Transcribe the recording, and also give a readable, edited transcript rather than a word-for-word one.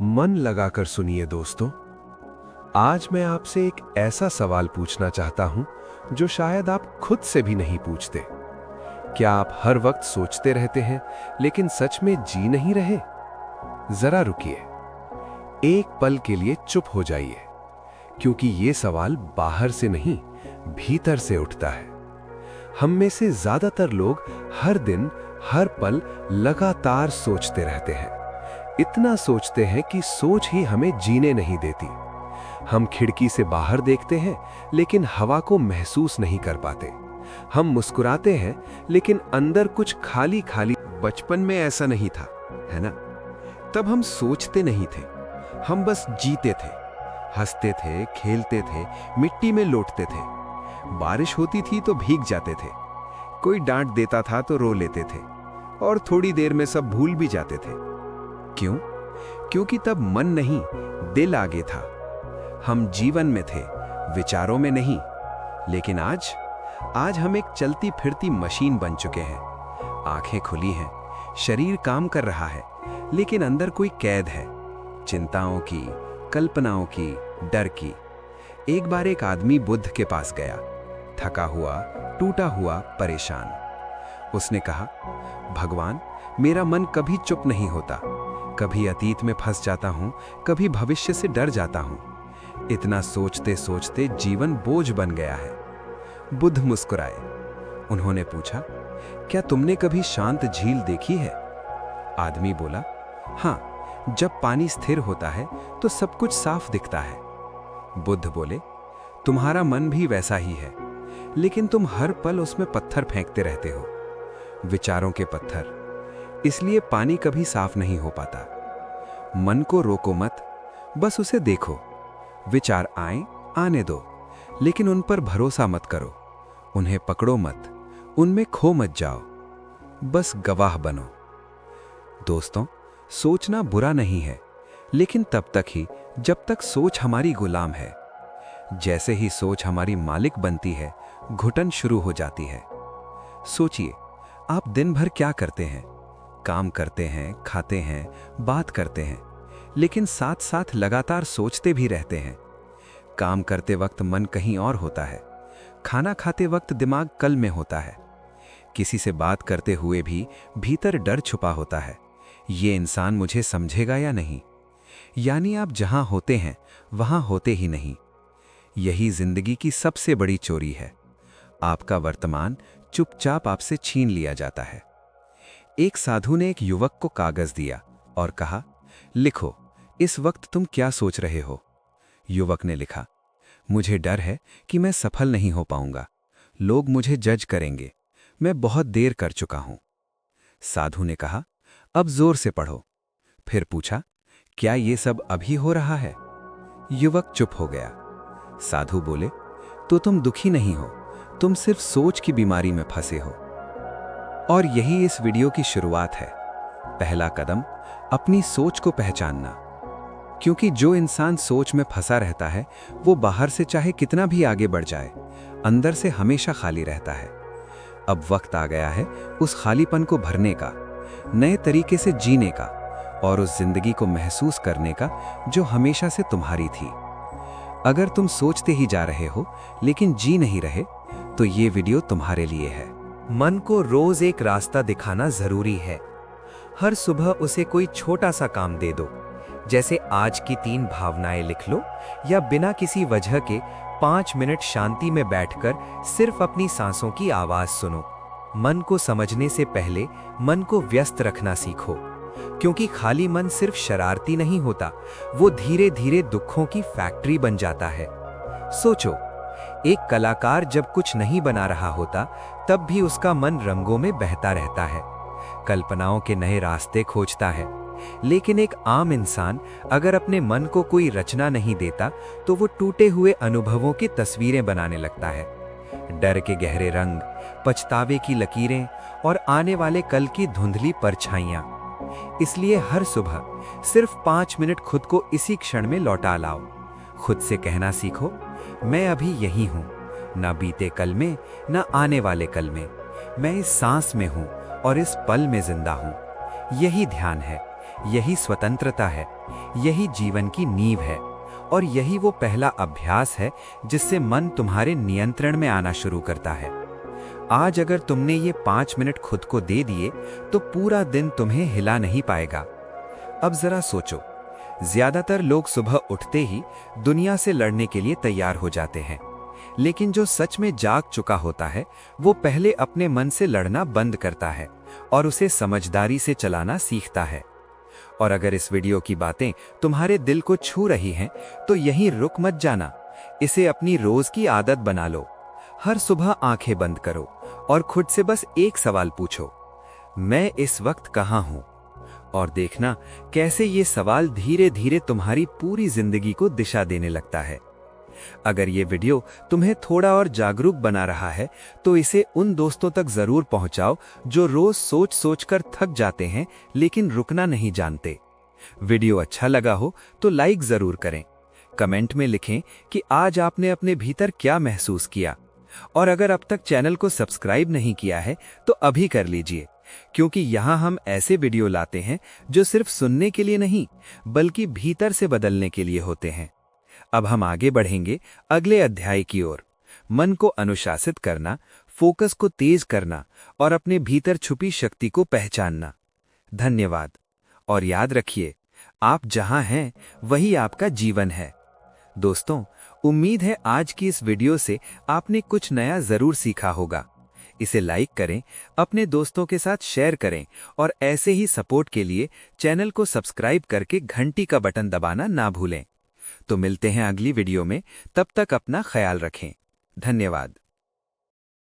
मन लगाकर सुनिए दोस्तों। आज मैं आपसे एक ऐसा सवाल पूछना चाहता हूं जो शायद आप खुद से भी नहीं पूछते। क्या आप हर वक्त सोचते रहते हैं लेकिन सच में जी नहीं रहे? जरा रुकिए, एक पल के लिए चुप हो जाइए, क्योंकि ये सवाल बाहर से नहीं, भीतर से उठता है। हम में से ज्यादातर लोग हर दिन हर पल लगातार सोचते रहते हैं। इतना सोचते हैं कि सोच ही हमें जीने नहीं देती। हम खिड़की से बाहर देखते हैं लेकिन हवा को महसूस नहीं कर पाते। हम मुस्कुराते हैं लेकिन अंदर कुछ खाली खाली। बचपन में ऐसा नहीं था, है ना? तब हम सोचते नहीं थे, हम बस जीते थे, हंसते थे, खेलते थे, मिट्टी में लौटते थे। बारिश होती थी तो भीग जाते थे, कोई डांट देता था तो रो लेते थे, और थोड़ी देर में सब भूल भी जाते थे। क्यों? क्योंकि तब मन नहीं, दिल आगे था। हम जीवन में थे, विचारों में नहीं। लेकिन आज हम एक चलती फिरती मशीन बन चुके हैं। आंखें खुली हैं, शरीर काम कर रहा है, लेकिन अंदर कोई कैद है, चिंताओं की, कल्पनाओं की, डर की। एक बार एक आदमी बुद्ध के पास गया, थका हुआ, टूटा हुआ, परेशान। उसने कहा, भगवान, मेरा मन कभी चुप नहीं होता। कभी अतीत में फंस जाता हूं, कभी भविष्य से डर जाता हूं। इतना सोचते सोचते जीवन बोझ बन गया है। बुद्ध मुस्कुराए। उन्होंने पूछा, क्या तुमने कभी शांत झील देखी है? आदमी बोला, हां, जब पानी स्थिर होता है तो सब कुछ साफ दिखता है। बुद्ध बोले, तुम्हारा मन भी वैसा ही है, लेकिन तुम हर पल उसमें पत्थर फेंकते रहते हो, विचारों के पत्थर। इसलिए पानी कभी साफ नहीं हो पाता। मन को रोको मत, बस उसे देखो। विचार आने दो, लेकिन उन पर भरोसा मत करो। उन्हें पकड़ो मत, उनमें खो मत जाओ, बस गवाह बनो। दोस्तों, सोचना बुरा नहीं है, लेकिन तब तक ही जब तक सोच हमारी गुलाम है। जैसे ही सोच हमारी मालिक बनती है, घुटन शुरू हो जाती है। सोचिए, आप दिन भर क्या करते हैं? काम करते हैं, खाते हैं, बात करते हैं, लेकिन साथ साथ लगातार सोचते भी रहते हैं। काम करते वक्त मन कहीं और होता है, खाना खाते वक्त दिमाग कल में होता है, किसी से बात करते हुए भी भीतर डर छुपा होता है, ये इंसान मुझे समझेगा या नहीं। यानी आप जहां होते हैं वहां होते ही नहीं। यही जिंदगी की सबसे बड़ी चोरी है। आपका वर्तमान चुपचाप आपसे छीन लिया जाता है। एक साधु ने एक युवक को कागज दिया और कहा, लिखो, इस वक्त तुम क्या सोच रहे हो? युवक ने लिखा, मुझे डर है कि मैं सफल नहीं हो पाऊंगा, लोग मुझे जज करेंगे, मैं बहुत देर कर चुका हूं। साधु ने कहा, अब जोर से पढ़ो। फिर पूछा, क्या ये सब अभी हो रहा है? युवक चुप हो गया। साधु बोले, तो तुम दुखी नहीं हो, तुम सिर्फ सोच की बीमारी में फंसे हो। और यही इस वीडियो की शुरुआत है। पहला कदम, अपनी सोच को पहचानना। क्योंकि जो इंसान सोच में फंसा रहता है, वो बाहर से चाहे कितना भी आगे बढ़ जाए, अंदर से हमेशा खाली रहता है। अब वक्त आ गया है उस खालीपन को भरने का, नए तरीके से जीने का, और उस जिंदगी को महसूस करने का जो हमेशा से तुम्हारी थी। अगर तुम सोचते ही जा रहे हो लेकिन जी नहीं रहे, तो ये वीडियो तुम्हारे लिए है। मन को रोज एक रास्ता दिखाना जरूरी है। हर सुबह उसे कोई छोटा सा काम दे दो, जैसे आज की 3 भावनाएं लिख लो, या बिना किसी वजह के 5 मिनट शांति में बैठकर सिर्फ अपनी सांसों की आवाज सुनो। मन को समझने से पहले मन को व्यस्त रखना सीखो, क्योंकि खाली मन सिर्फ शरारती नहीं होता, वो धीरे धीरे दुखों की फैक्ट्री बन जाता है। सोचो, एक कलाकार जब कुछ नहीं बना रहा होता, तब भी उसका मन रंगों में बहता रहता है, कल्पनाओं के नए रास्ते खोजता है। लेकिन एक आम इंसान अगर अपने मन को कोई रचना नहीं देता, तो वो टूटे हुए अनुभवों की तस्वीरें बनाने लगता है। डर के गहरे रंग, पछतावे की लकीरें और आने वाले कल की धुंधली परछाइयां। इसलिए हर सुबह सिर्फ 5 मिनट खुद को इसी क्षण में लौटा लाओ। खुद से कहना सीखो, मैं अभी यही हूं, ना बीते कल में, ना आने वाले कल में। मैं इस सांस में हूं और इस पल में जिंदा हूं। यही ध्यान है, यही स्वतंत्रता है, यही जीवन की नींव है और यही वो पहला अभ्यास है जिससे मन तुम्हारे नियंत्रण में आना शुरू करता है। आज अगर तुमने ये 5 मिनट खुद को दे दिए तो पूरा दिन तुम्हें हिला नहीं पाएगा। अब जरा सोचो, ज्यादातर लोग सुबह उठते ही दुनिया से लड़ने के लिए तैयार हो जाते हैं, लेकिन जो सच में जाग चुका होता है वो पहले अपने मन से लड़ना बंद करता है और उसे समझदारी से चलाना सीखता है। और अगर इस वीडियो की बातें तुम्हारे दिल को छू रही हैं तो यहीं रुक मत जाना, इसे अपनी रोज की आदत बना लो। हर सुबह आंखें बंद करो और खुद से बस एक सवाल पूछो, मैं इस वक्त कहाँ हूं? और देखना कैसे ये सवाल धीरे धीरे तुम्हारी पूरी जिंदगी को दिशा देने लगता है। अगर ये वीडियो तुम्हें थोड़ा और जागरूक बना रहा है तो इसे उन दोस्तों तक जरूर पहुंचाओ जो रोज सोच सोच कर थक जाते हैं लेकिन रुकना नहीं जानते। वीडियो अच्छा लगा हो तो लाइक जरूर करें, कमेंट में लिखें कि आज आपने अपने भीतर क्या महसूस किया। और अगर अब तक चैनल को सब्सक्राइब नहीं किया है तो अभी कर लीजिए, क्योंकि यहाँ हम ऐसे वीडियो लाते हैं जो सिर्फ सुनने के लिए नहीं बल्कि भीतर से बदलने के लिए होते हैं। अब हम आगे बढ़ेंगे अगले अध्याय की ओर। मन को अनुशासित करना, फोकस को तेज करना और अपने भीतर छुपी शक्ति को पहचानना। धन्यवाद और याद रखिए, आप जहां हैं वही आपका जीवन है। दोस्तों, उम्मीद है आज की इस वीडियो से आपने कुछ नया जरूर सीखा होगा। इसे लाइक करें, अपने दोस्तों के साथ शेयर करें और ऐसे ही सपोर्ट के लिए चैनल को सब्सक्राइब करके घंटी का बटन दबाना ना भूलें। तो मिलते हैं अगली वीडियो में, तब तक अपना ख्याल रखें। धन्यवाद।